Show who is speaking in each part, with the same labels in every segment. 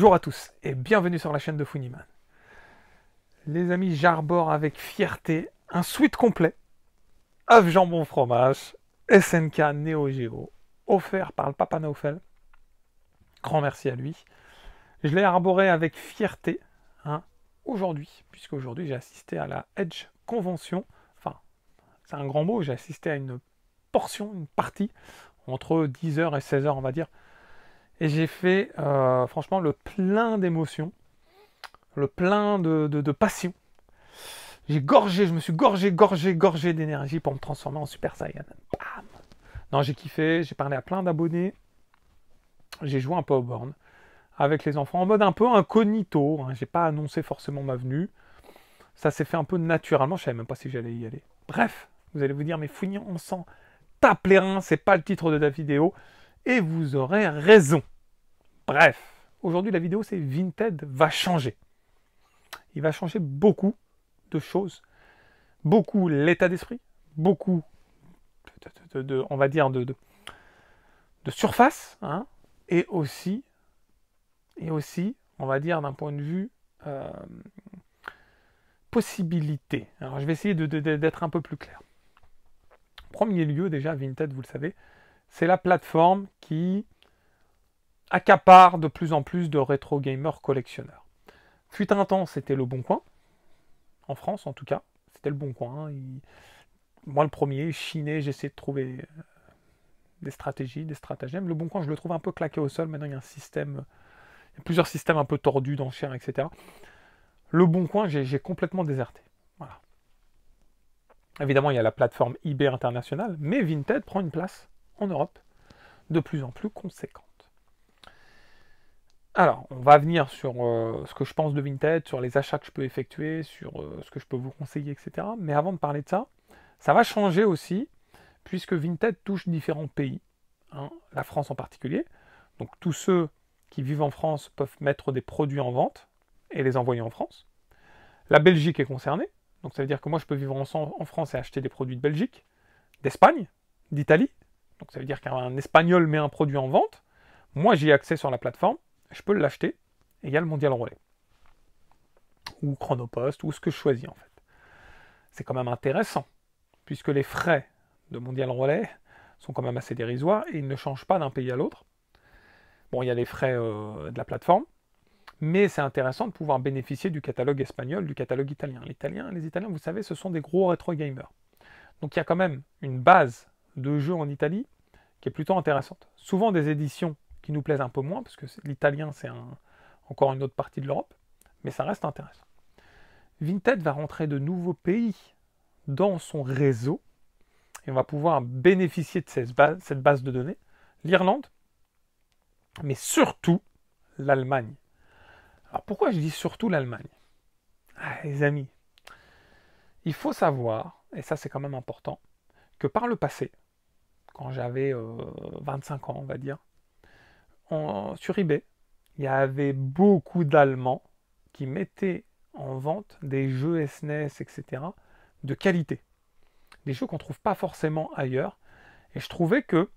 Speaker 1: Bonjour à tous et bienvenue sur la chaîne de Funnyman. Les amis, j'arbore avec fierté un suite complet, œuf jambon fromage, SNK Neo Geo, offert par le Papa Naufel. Grand merci à lui. Je l'ai arboré avec fierté aujourd'hui, puisque aujourd'hui j'ai assisté à la Edge Convention. Enfin, c'est un grand mot, j'ai assisté à une portion, une partie, entre 10h et 16h on va dire. Et j'ai fait franchement le plein d'émotions, le plein de passion. J'ai gorgé, je me suis gorgé d'énergie pour me transformer en Super Saiyan. Bam. Non, j'ai kiffé, j'ai parlé à plein d'abonnés. J'ai joué un peu aux bornes avec les enfants en mode un peu incognito. J'ai pas annoncé forcément ma venue. Ça s'est fait un peu naturellement, je savais même pas si j'allais y aller. Bref, vous allez vous dire, mais Fougny, on s'en tape les reins, c'est pas le titre de la vidéo. Et vous aurez raison. Bref, aujourd'hui la vidéo c'est Vinted va changer. Il va changer beaucoup de choses. Beaucoup l'état d'esprit, beaucoup on va dire de surface, et aussi, on va dire d'un point de vue possibilité. Alors je vais essayer d'être un peu plus clair. En premier lieu, déjà, Vinted, vous le savez, c'est la plateforme qui accapare de plus en plus de rétro gamers collectionneurs. Fut un temps, c'était le Bon Coin, en France en tout cas, c'était le Bon Coin. Moi le premier, chiné, j'essaie de trouver des stratégies, des stratagèmes. Le Bon Coin, je le trouve un peu claqué au sol, maintenant il y a un système, il y a plusieurs systèmes un peu tordus d'enchères, etc. Le Bon Coin, j'ai complètement déserté. Voilà. Évidemment, il y a la plateforme eBay internationale, mais Vinted prend une place en Europe de plus en plus conséquente. Alors, on va venir sur ce que je pense de Vinted, sur les achats que je peux effectuer, sur ce que je peux vous conseiller, etc. Mais avant de parler de ça, ça va changer aussi, puisque Vinted touche différents pays, la France en particulier. Donc tous ceux qui vivent en France peuvent mettre des produits en vente et les envoyer en France. La Belgique est concernée, donc ça veut dire que moi je peux vivre en France et acheter des produits de Belgique, d'Espagne, d'Italie. Donc ça veut dire qu'un Espagnol met un produit en vente, moi j'y ai accès sur la plateforme, je peux l'acheter, et il y a le Mondial Relais. Ou Chronopost, ou ce que je choisis en fait. C'est quand même intéressant, puisque les frais de Mondial Relais sont quand même assez dérisoires, et ils ne changent pas d'un pays à l'autre. Bon, il y a les frais de la plateforme, mais c'est intéressant de pouvoir bénéficier du catalogue espagnol, du catalogue italien. Les Italiens, vous savez, ce sont des gros rétro gamers. Donc il y a quand même une base de jeux en Italie qui est plutôt intéressante. Souvent des éditions qui nous plaisent un peu moins, parce que l'italien c'est encore une autre partie de l'Europe, mais ça reste intéressant. Vinted va rentrer de nouveaux pays dans son réseau, et on va pouvoir bénéficier de cette base de données. L'Irlande, mais surtout l'Allemagne. Alors pourquoi je dis surtout l'Allemagne ? Les amis, il faut savoir, et ça c'est quand même important, que par le passé, quand j'avais 25 ans on va dire, sur eBay, il y avait beaucoup d'Allemands qui mettaient en vente des jeux SNES, etc., de qualité. Des jeux qu'on ne trouve pas forcément ailleurs. Et je trouvais que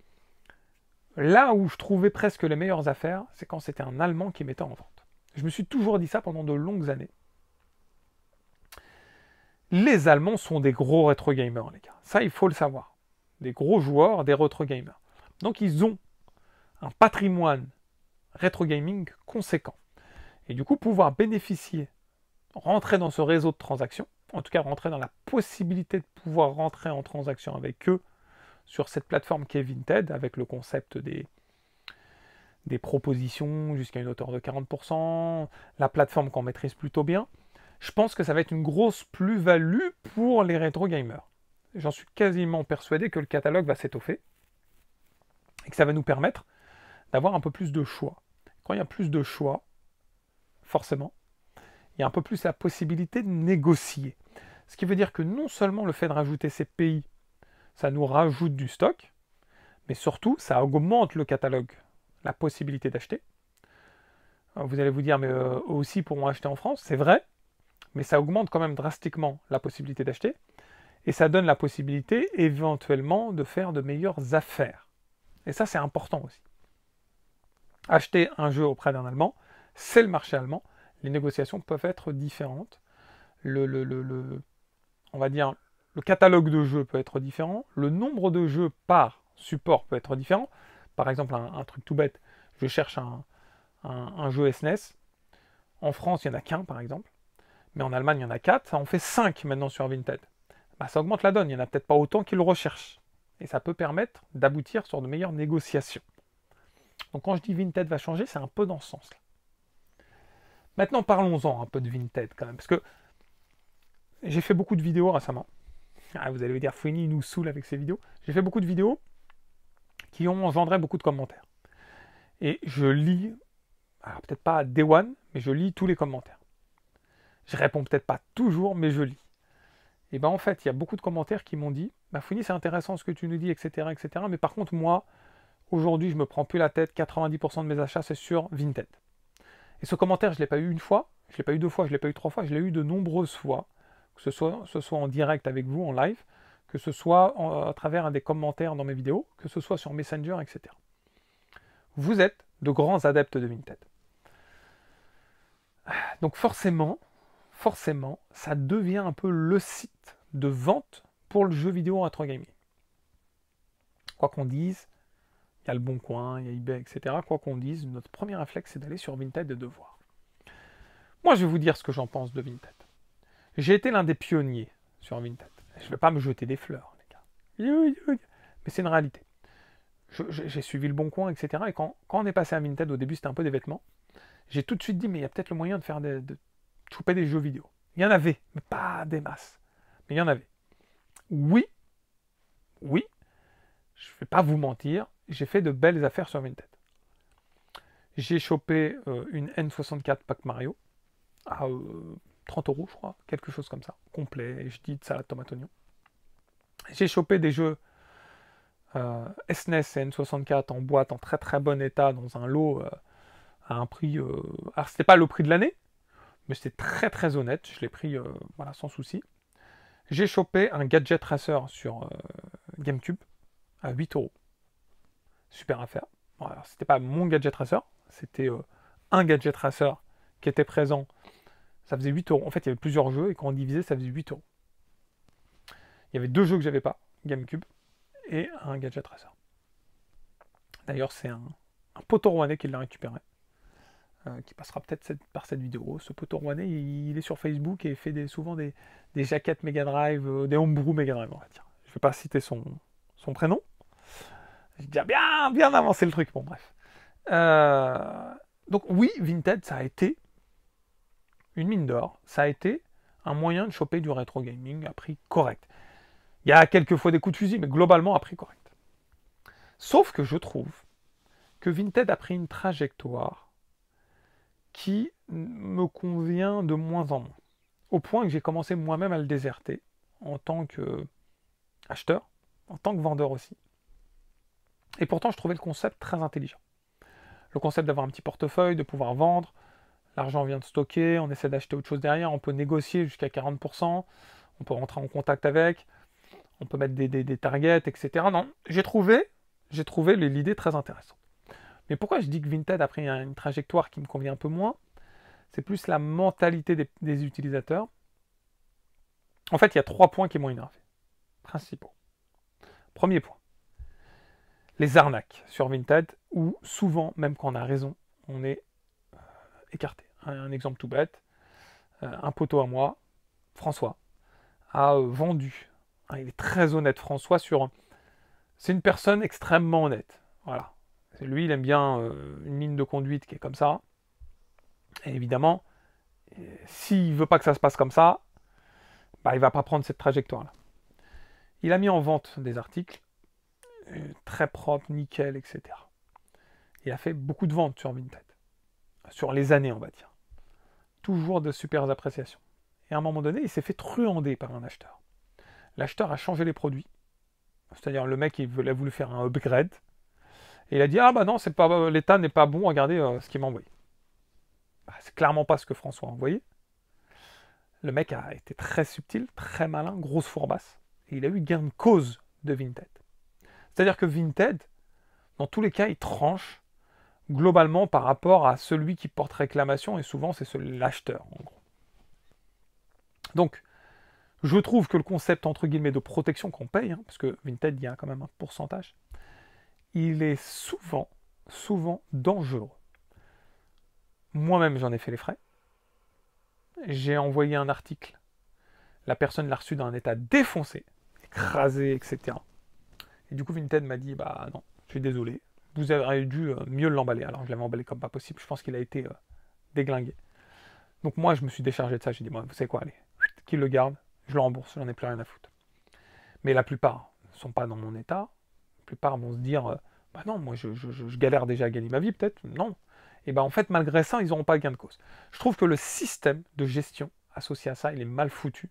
Speaker 1: là où je trouvais presque les meilleures affaires, c'est quand c'était un Allemand qui mettait en vente. Je me suis toujours dit ça pendant de longues années. Les Allemands sont des gros rétro gamers, les gars. Ça, il faut le savoir. Des gros joueurs, des rétro gamers. Donc, ils ont un patrimoine rétro gaming conséquent. Et du coup, pouvoir bénéficier, rentrer dans ce réseau de transactions, en tout cas rentrer dans la possibilité de pouvoir rentrer en transaction avec eux sur cette plateforme qui est Vinted, avec le concept des propositions jusqu'à une hauteur de 40%, la plateforme qu'on maîtrise plutôt bien, je pense que ça va être une grosse plus-value pour les rétro gamers. J'en suis quasiment persuadé que le catalogue va s'étoffer et que ça va nous permettre d'avoir un peu plus de choix. Quand il y a plus de choix, forcément, il y a un peu plus la possibilité de négocier. Ce qui veut dire que non seulement le fait de rajouter ces pays, ça nous rajoute du stock, mais surtout, ça augmente le catalogue, la possibilité d'acheter. Vous allez vous dire, mais eux aussi pourront acheter en France, c'est vrai, mais ça augmente quand même drastiquement la possibilité d'acheter, et ça donne la possibilité éventuellement de faire de meilleures affaires. Et ça, c'est important aussi. Acheter un jeu auprès d'un Allemand, c'est le marché allemand. Les négociations peuvent être différentes. On va dire, le catalogue de jeux peut être différent. Le nombre de jeux par support peut être différent. Par exemple, un truc tout bête, je cherche un jeu SNES. En France, il n'y en a qu'un, par exemple. Mais en Allemagne, il y en a 4. Ça en fait 5 maintenant sur Vinted. Bah, ça augmente la donne. Il n'y en a peut-être pas autant qu'ils le recherchent. Et ça peut permettre d'aboutir sur de meilleures négociations. Donc quand je dis Vinted va changer, c'est un peu dans ce sens-là. Maintenant, parlons-en un peu de Vinted quand même. Parce que j'ai fait beaucoup de vidéos récemment. Ah, vous allez me dire, Fouini nous saoule avec ses vidéos. J'ai fait beaucoup de vidéos qui ont engendré beaucoup de commentaires. Et je lis, alors peut-être pas Day One, mais je lis tous les commentaires. Je réponds peut-être pas toujours, mais je lis. Et ben en fait, il y a beaucoup de commentaires qui m'ont dit, bah Fouini, c'est intéressant ce que tu nous dis, etc., etc. Mais par contre, moi, aujourd'hui, je me prends plus la tête. 90% de mes achats, c'est sur Vinted. Et ce commentaire, je ne l'ai pas eu une fois, je ne l'ai pas eu 2 fois, je ne l'ai pas eu 3 fois, je l'ai eu de nombreuses fois. Que ce soit en direct avec vous, en live, que ce soit à travers un des commentaires dans mes vidéos, que ce soit sur Messenger, etc. Vous êtes de grands adeptes de Vinted. Donc forcément, ça devient un peu le site de vente pour le jeu vidéo rétro gaming. Quoi qu'on dise, il y a le Bon Coin, il y a eBay, etc. Quoi qu'on dise, notre premier réflexe, c'est d'aller sur Vinted et de voir. Moi, je vais vous dire ce que j'en pense de Vinted. J'ai été l'un des pionniers sur Vinted. Je ne vais pas me jeter des fleurs, les gars. Mais c'est une réalité. J'ai suivi le Bon Coin, etc. Et quand on est passé à Vinted, au début, c'était un peu des vêtements. J'ai tout de suite dit, mais il y a peut-être le moyen de choper des jeux vidéo. Il y en avait, mais pas des masses. Mais il y en avait. Oui, je ne vais pas vous mentir, j'ai fait de belles affaires sur Vinted. J'ai chopé une N64 Pack Mario à 30 €, je crois, quelque chose comme ça, complet, je dis de salade tomate oignon. J'ai chopé des jeux SNES et N64 en boîte en très très bon état dans un lot à un prix. Alors c'était pas le prix de l'année, mais c'était très très honnête. Je l'ai pris voilà, sans souci. J'ai chopé un Gadget Racer sur GameCube à 8 €. Super affaire. Bon, alors c'était pas mon Gadget Racer, c'était un Gadget Racer qui était présent. Ça faisait 8 €. En fait, il y avait plusieurs jeux et quand on divisait, ça faisait 8 €. Il y avait 2 jeux que j'avais pas, GameCube et un Gadget Racer. D'ailleurs, c'est un poteau rouennais qui l'a récupéré, qui passera peut-être par cette vidéo. Ce poteau rouennais, il est sur Facebook et fait souvent des jaquettes Mega Drive, des homebrew Mega Drive, on va dire. Je ne vais pas citer son prénom. J'ai déjà bien avancé le truc. Bon, bref. Donc oui, Vinted, ça a été une mine d'or. Ça a été un moyen de choper du rétro gaming à prix correct. Il y a quelques fois des coups de fusil, mais globalement à prix correct. Sauf que je trouve que Vinted a pris une trajectoire qui me convient de moins en moins. Au point que j'ai commencé moi-même à le déserter en tant qu'acheteur, en tant que vendeur aussi. Et pourtant, je trouvais le concept très intelligent. Le concept d'avoir un petit portefeuille, de pouvoir vendre, l'argent vient de stocker, on essaie d'acheter autre chose derrière, on peut négocier jusqu'à 40%, on peut rentrer en contact avec, on peut mettre des targets, etc. Non, j'ai trouvé l'idée très intéressante. Mais pourquoi je dis que Vinted a pris une trajectoire qui me convient un peu moins? C'est plus la mentalité des utilisateurs. En fait, il y a 3 points qui m'ont énervé, principaux. Premier point, les arnaques sur Vinted, où souvent, même quand on a raison, on est écarté. Un exemple tout bête, un poteau à moi, François, a vendu. Il est très honnête, François, c'est une personne extrêmement honnête. Voilà. Lui, il aime bien une ligne de conduite qui est comme ça. Et évidemment, s'il ne veut pas que ça se passe comme ça, bah, il ne va pas prendre cette trajectoire-là. Il a mis en vente des articles très propres, nickel, etc. Il a fait beaucoup de ventes sur Vinted. Sur les années, on va dire. Toujours de super appréciations. Et à un moment donné, il s'est fait truander par un acheteur. L'acheteur a changé les produits. C'est-à-dire, le mec, il a voulu faire un upgrade. Et il a dit, ah bah non, l'état n'est pas bon, regardez ce qu'il m'a envoyé. Bah, c'est clairement pas ce que François a envoyé. Le mec a été très subtil, très malin, grosse fourbasse. Et il a eu gain de cause de Vinted. C'est-à-dire que Vinted, dans tous les cas, il tranche. globalement par rapport à celui qui porte réclamation, et souvent c'est l'acheteur, en gros. Donc, je trouve que le concept, entre guillemets, de protection qu'on paye, hein, parce que Vinted, il y a quand même un pourcentage, il est souvent dangereux. Moi-même, j'en ai fait les frais. J'ai envoyé un article. La personne l'a reçu dans un état défoncé, écrasé, etc. Et du coup, Vinted m'a dit, bah non, je suis désolé, vous auriez dû mieux l'emballer. Alors, je l'avais emballé comme pas possible. Je pense qu'il a été déglingué. Donc moi, je me suis déchargé de ça. J'ai dit, bon, vous savez quoi, allez, qu'il le garde, je le rembourse, j'en ai plus rien à foutre. Mais la plupart ne sont pas dans mon état. La plupart vont se dire, bah non, moi je galère déjà à gagner ma vie, peut-être. Non. Et ben en fait, malgré ça, ils n'auront pas gain de cause. Je trouve que le système de gestion associé à ça, il est mal foutu.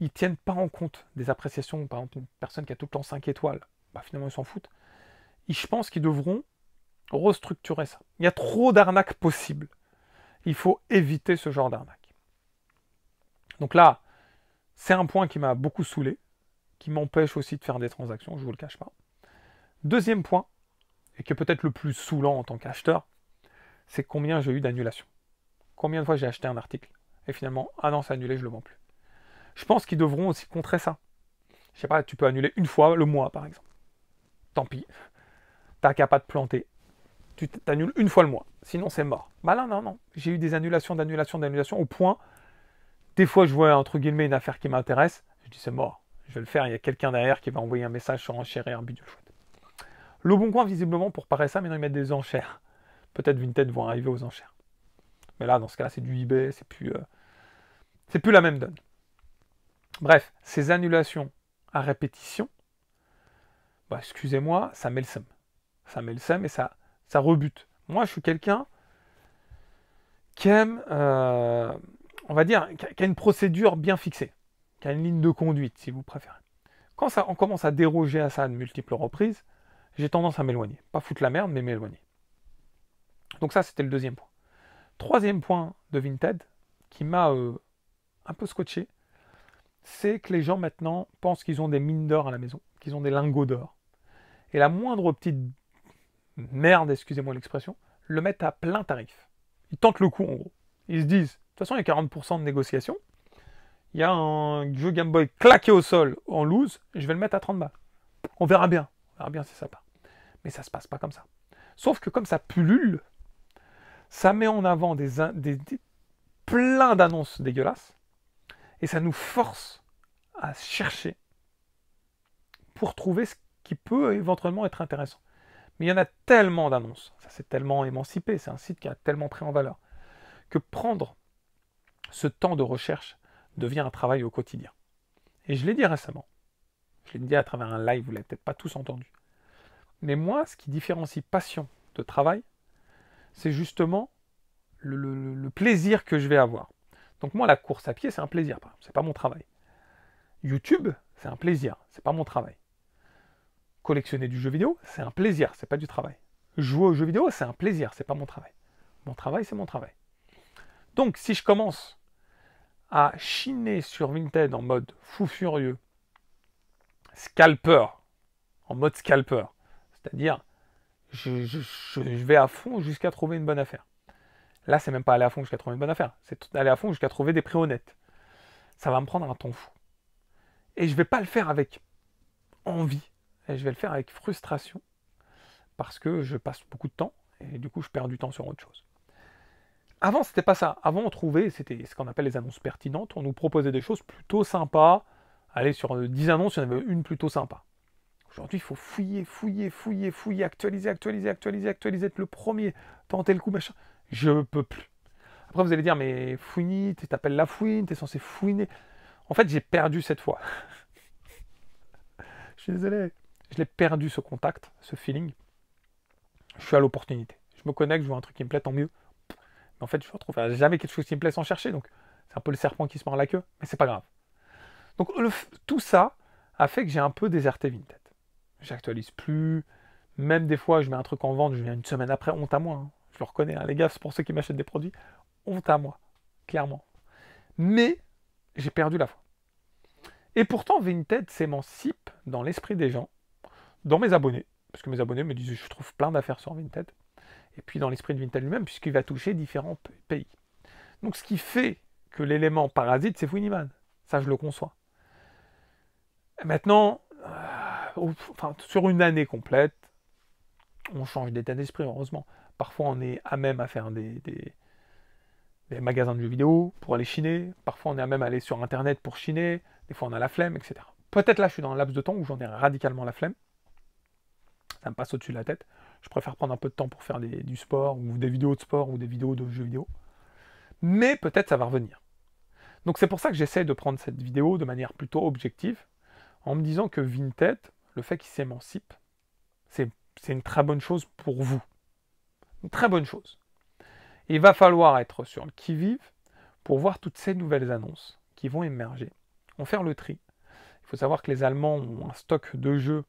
Speaker 1: Ils ne tiennent pas en compte des appréciations. Par exemple, une personne qui a tout le temps 5 étoiles, bah finalement, ils s'en foutent. Et je pense qu'ils devront restructurer ça. Il y a trop d'arnaques possibles. Il faut éviter ce genre d'arnaque. Donc là, c'est un point qui m'a beaucoup saoulé, qui m'empêche aussi de faire des transactions, je ne vous le cache pas. Deuxième point, et qui est peut-être le plus saoulant en tant qu'acheteur, c'est combien j'ai eu d'annulations. Combien de fois j'ai acheté un article, et finalement, ah non, c'est annulé, je ne le vends plus. Je pense qu'ils devront aussi contrer ça. Je sais pas, tu peux annuler une fois le mois, par exemple. Tant pis. T'as qu'à pas te planter. Tu t'annules une fois le mois. Sinon, c'est mort. Bah là, non. J'ai eu des annulations, au point, des fois, je vois, entre guillemets, une affaire qui m'intéresse. Je dis, c'est mort. Je vais le faire. Il y a quelqu'un derrière qui va envoyer un message sur enchérir un bidule chouette. Le Bon Coin, visiblement, pour parer ça, maintenant, ils mettent des enchères. Peut-être Vinted vont arriver aux enchères. Mais là, dans ce cas-là, c'est du eBay. C'est plus la même donne. Bref, ces annulations à répétition, bah, excusez-moi, ça met le seum. Ça met le seum et ça rebute. Moi, je suis quelqu'un qui aime, on va dire, qui a une procédure bien fixée, qui a une ligne de conduite, si vous préférez. Quand on commence à déroger à ça de multiples reprises, j'ai tendance à m'éloigner. Pas foutre la merde, mais m'éloigner. Donc ça, c'était le deuxième point. Troisième point de Vinted, qui m'a un peu scotché, c'est que les gens maintenant pensent qu'ils ont des mines d'or à la maison, qu'ils ont des lingots d'or. Et la moindre petite merde, excusez-moi l'expression, le mettent à plein tarif. Ils tentent le coup en gros. Ils se disent, de toute façon il y a 40% de négociation, il y a un jeu Game Boy claqué au sol en loose, je vais le mettre à 30 balles. On verra bien si ça part. Mais ça se passe pas comme ça. Sauf que comme ça pullule, ça met en avant plein d'annonces dégueulasses, et ça nous force à chercher pour trouver ce qui peut éventuellement être intéressant. Mais il y en a tellement d'annonces, ça s'est tellement émancipé, c'est un site qui a tellement pris en valeur, que prendre ce temps de recherche devient un travail au quotidien. Et je l'ai dit récemment, je l'ai dit à travers un live, vous ne l'avez peut-être pas tous entendu. Mais moi, ce qui différencie passion de travail, c'est justement le plaisir que je vais avoir. Donc moi, la course à pied, c'est un plaisir, c'est pas mon travail. YouTube, c'est un plaisir, c'est pas mon travail. Collectionner du jeu vidéo, c'est un plaisir, c'est pas du travail. Jouer aux jeux vidéo, c'est un plaisir, c'est pas mon travail. Mon travail, c'est mon travail. Donc, si je commence à chiner sur Vinted en mode fou furieux, scalper, en mode scalper, c'est-à-dire, je vais à fond jusqu'à trouver une bonne affaire. Là, c'est même pas aller à fond jusqu'à trouver une bonne affaire, c'est aller à fond jusqu'à trouver des prix honnêtes. Ça va me prendre un temps fou. Et je vais pas le faire avec envie. Et je vais le faire avec frustration, parce que je passe beaucoup de temps, et du coup je perds du temps sur autre chose. Avant, c'était pas ça. Avant, on trouvait, c'était ce qu'on appelle les annonces pertinentes, on nous proposait des choses plutôt sympas. Allez, sur 10 annonces, il y en avait une plutôt sympa. Aujourd'hui, il faut fouiller, actualiser, être le premier, tenter le coup, machin. Je peux plus. Après, vous allez dire, mais fouini, t'appelles la fouine, t'es censé fouiner. En fait, j'ai perdu cette fois. Je suis désolé. Je l'ai perdu, ce contact, ce feeling. Je suis à l'opportunité. Je me connecte, je vois un truc qui me plaît, tant mieux. Mais en fait, je ne retrouve jamais quelque chose qui me plaît sans chercher. Donc, c'est un peu le serpent qui se mord la queue. Mais c'est pas grave. Donc, tout ça a fait que j'ai un peu déserté Vinted. J'actualise plus. Même des fois, je mets un truc en vente, je viens une semaine après, honte à moi. Hein. Je le reconnais, hein. Les gars, c'est pour ceux qui m'achètent des produits. Honte à moi. Clairement. Mais, j'ai perdu la foi. Et pourtant, Vinted s'émancipe dans l'esprit des gens, dans mes abonnés, parce que mes abonnés me disent je trouve plein d'affaires sur Vinted, et puis dans l'esprit de Vinted lui-même, puisqu'il va toucher différents pays. Donc ce qui fait que l'élément parasite, c'est Winnie-Man. Ça, je le conçois. Maintenant, enfin, sur une année complète, on change d'état d'esprit, heureusement. Parfois, on est à même à faire des magasins de jeux vidéo pour aller chiner. Parfois, on est à même à aller sur Internet pour chiner. Des fois, on a la flemme, etc. Peut-être là, je suis dans un laps de temps où j'en ai radicalement la flemme. Ça me passe au-dessus de la tête. Je préfère prendre un peu de temps pour faire du sport, ou des vidéos de sport, ou des vidéos de jeux vidéo. Mais peut-être ça va revenir. Donc c'est pour ça que j'essaie de prendre cette vidéo de manière plutôt objective, en me disant que Vinted, le fait qu'il s'émancipe, c'est une très bonne chose pour vous. Une très bonne chose. Et il va falloir être sur le qui-vive pour voir toutes ces nouvelles annonces qui vont émerger. On va faire le tri. Il faut savoir que les Allemands ont un stock de jeux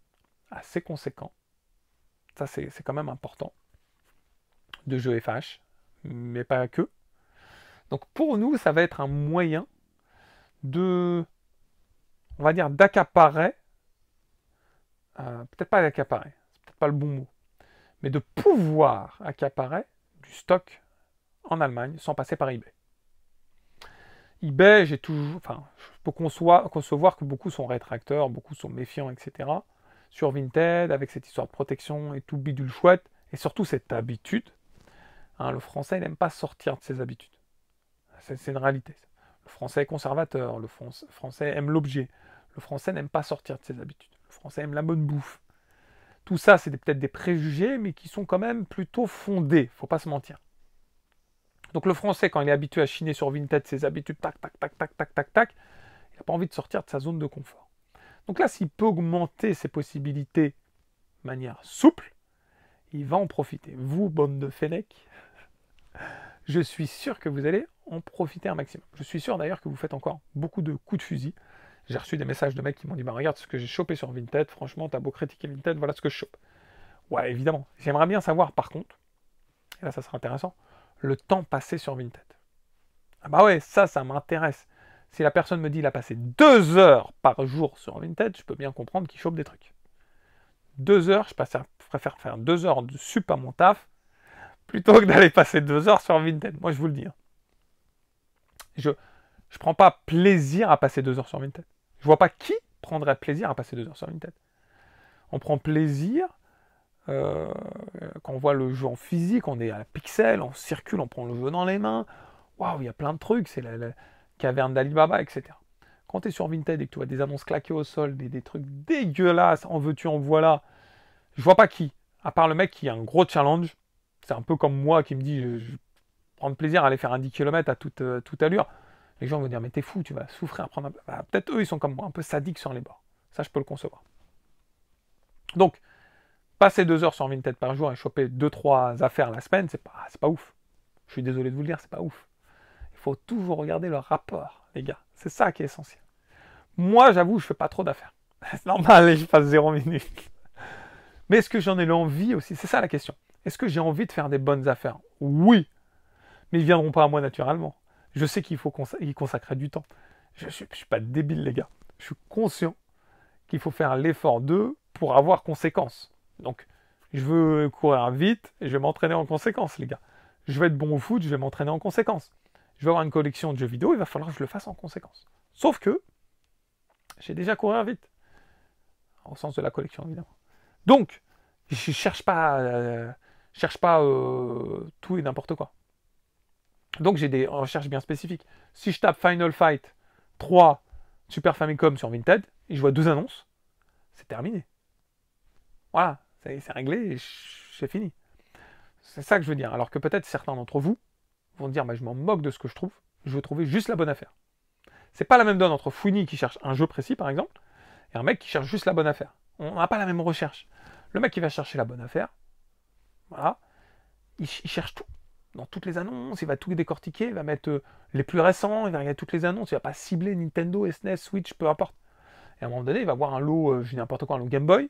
Speaker 1: assez conséquent. Ça, c'est quand même important. De jeux FH, mais pas que. Donc pour nous, ça va être un moyen de, on va dire, d'accaparer, peut-être pas d'accaparer, c'est peut-être pas le bon mot, mais de pouvoir accaparer du stock en Allemagne sans passer par eBay. eBay, je peux concevoir que beaucoup sont rétracteurs, beaucoup sont méfiants, etc. Sur Vinted, avec cette histoire de protection et tout bidule chouette, et surtout cette habitude. Hein, le français n'aime pas sortir de ses habitudes. C'est une réalité. Le français est conservateur, le français aime l'objet. Le français n'aime pas sortir de ses habitudes. Le français aime la bonne bouffe. Tout ça, c'est peut-être des préjugés, mais qui sont quand même plutôt fondés, faut pas se mentir. Donc le français, quand il est habitué à chiner sur Vinted ses habitudes, tac, tac, tac, tac, tac, tac, tac, il n'a pas envie de sortir de sa zone de confort. Donc là, s'il peut augmenter ses possibilités de manière souple, il va en profiter. Vous, bande de fennecs, je suis sûr que vous allez en profiter un maximum. Je suis sûr d'ailleurs que vous faites encore beaucoup de coups de fusil. J'ai reçu des messages de mecs qui m'ont dit bah, regarde ce que j'ai chopé sur Vinted, franchement, t'as beau critiquer Vinted, voilà ce que je chope. Ouais, évidemment. J'aimerais bien savoir par contre, et là ça sera intéressant, le temps passé sur Vinted. Ah bah ouais, ça m'intéresse. Si la personne me dit qu'il a passé 2 heures par jour sur Vinted, je peux bien comprendre qu'il chope des trucs. 2 heures, je préfère faire 2 heures de sup à mon taf plutôt que d'aller passer 2 heures sur Vinted. Moi, je vous le dis. Je prends pas plaisir à passer 2 heures sur Vinted. Je vois pas qui prendrait plaisir à passer 2 heures sur Vinted. On prend plaisir quand on voit le jeu en physique, on est à la pixel, on circule, on prend le jeu dans les mains. Waouh, il y a plein de trucs, c'est la caverne d'Alibaba, etc. Quand tu es sur Vinted et que tu vois des annonces claquées au sol, des trucs dégueulasses, en veux-tu, en voilà, je vois pas qui, à part le mec qui a un gros challenge. C'est un peu comme moi qui me dit je prends plaisir à aller faire un 10 km à toute allure. Les gens vont dire mais t'es fou, tu vas souffrir à prendre un... Bah, peut-être eux ils sont comme moi, un peu sadiques sur les bords. Ça je peux le concevoir. Donc, passer 2 heures sur Vinted par jour et choper 2-3 affaires la semaine, c'est pas ouf. Je suis désolé de vous le dire, c'est pas ouf. Il faut toujours regarder le rapport, les gars. C'est ça qui est essentiel. Moi, j'avoue, je fais pas trop d'affaires. C'est normal, je passe 0 minutes. Mais est-ce que j'en ai l'envie aussi? C'est ça la question. Est-ce que j'ai envie de faire des bonnes affaires? Oui. Mais ils viendront pas à moi naturellement. Je sais qu'il faut y consacrer du temps. Je suis pas débile, les gars. Je suis conscient qu'il faut faire l'effort d'eux pour avoir conséquence. Donc, je veux courir vite et je vais m'entraîner en conséquence, les gars. Je vais être bon au foot, je vais m'entraîner en conséquence. Je vais avoir une collection de jeux vidéo, il va falloir que je le fasse en conséquence. Sauf que, j'ai déjà courir vite. Au sens de la collection, évidemment. Donc, je cherche pas tout et n'importe quoi. Donc j'ai des recherches bien spécifiques. Si je tape Final Fight 3 Super Famicom sur Vinted et je vois 2 annonces, c'est terminé. Voilà, c'est réglé et c'est fini. C'est ça que je veux dire. Alors que peut-être certains d'entre vous vont dire bah, je m'en moque de ce que je trouve, je veux trouver juste la bonne affaire. C'est pas la même donne entre Fouini qui cherche un jeu précis par exemple et un mec qui cherche juste la bonne affaire. On n'a pas la même recherche. Le mec qui va chercher la bonne affaire, voilà, il cherche tout. Dans toutes les annonces, il va tout décortiquer, il va mettre les plus récents, il va regarder toutes les annonces, il va pas cibler Nintendo, SNES, Switch, peu importe. Et à un moment donné, il va voir un lot, je dis n'importe quoi, un lot Game Boy, il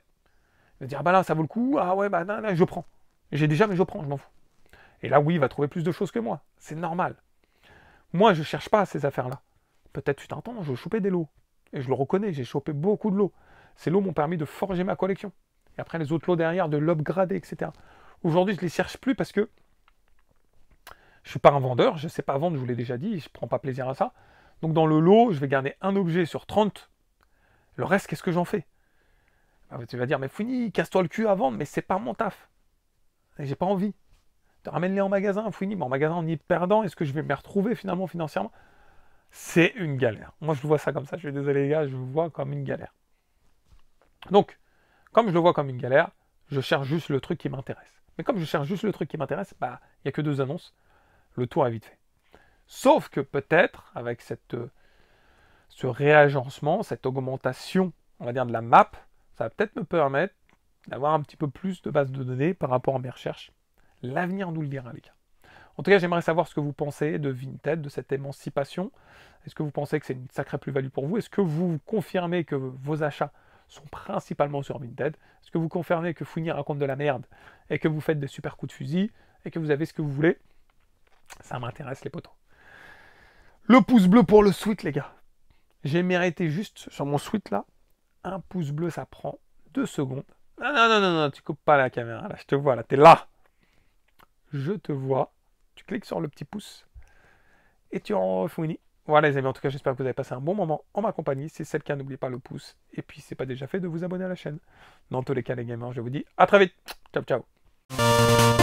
Speaker 1: va dire, ah bah là, ça vaut le coup, ah ouais, bah là, je prends. J'ai déjà, mais je prends, je m'en fous. Et là, oui, il va trouver plus de choses que moi, c'est normal. Moi, je cherche pas ces affaires-là. Peut-être, tu t'entends, je chopais des lots. Et je le reconnais, j'ai chopé beaucoup de lots. Ces lots m'ont permis de forger ma collection. Et après, les autres lots derrière, de l'upgrader, etc. Aujourd'hui, je ne les cherche plus parce que je ne suis pas un vendeur, je ne sais pas vendre, je vous l'ai déjà dit, je ne prends pas plaisir à ça. Donc dans le lot, je vais garder un objet sur 30. Le reste, qu'est-ce que j'en fais? Tu vas dire, mais Fouini, casse-toi le cul à vendre, mais c'est pas mon taf. Et j'ai pas envie. Ramène-les en magasin, Fouini, mais en magasin, on y est perdant. Est-ce que je vais me retrouver finalement financièrement? C'est une galère. Moi, je le vois ça comme ça. Je suis désolé, les gars, je le vois comme une galère. Donc, comme je le vois comme une galère, je cherche juste le truc qui m'intéresse. Mais comme je cherche juste le truc qui m'intéresse, il n'y a que 2 annonces. Le tour est vite fait. Sauf que peut-être, avec ce réagencement, cette augmentation, on va dire, de la map, ça va peut-être me permettre d'avoir un petit peu plus de bases de données par rapport à mes recherches. L'avenir nous le dira, les gars. En tout cas, j'aimerais savoir ce que vous pensez de Vinted, de cette émancipation. Est-ce que vous pensez que c'est une sacrée plus-value pour vous? Est-ce que vous confirmez que vos achats sont principalement sur Vinted? Est-ce que vous confirmez que Fouini raconte de la merde et que vous faites des super coups de fusil et que vous avez ce que vous voulez? Ça m'intéresse, les potos. Le pouce bleu pour le sweat, les gars. J'ai mérité juste sur mon sweat là. Un pouce bleu, ça prend 2 secondes. Non, non, non, non, non, tu coupes pas la caméra là, je te vois là, t'es là. Je te vois. Tu cliques sur le petit pouce et tu en Fouini. Voilà les amis, en tout cas j'espère que vous avez passé un bon moment en ma compagnie. Si c'est le cas, n'oubliez pas le pouce. Et puis si c'est pas déjà fait, de vous abonner à la chaîne. Dans tous les cas les gamers, je vous dis à très vite. Ciao ciao.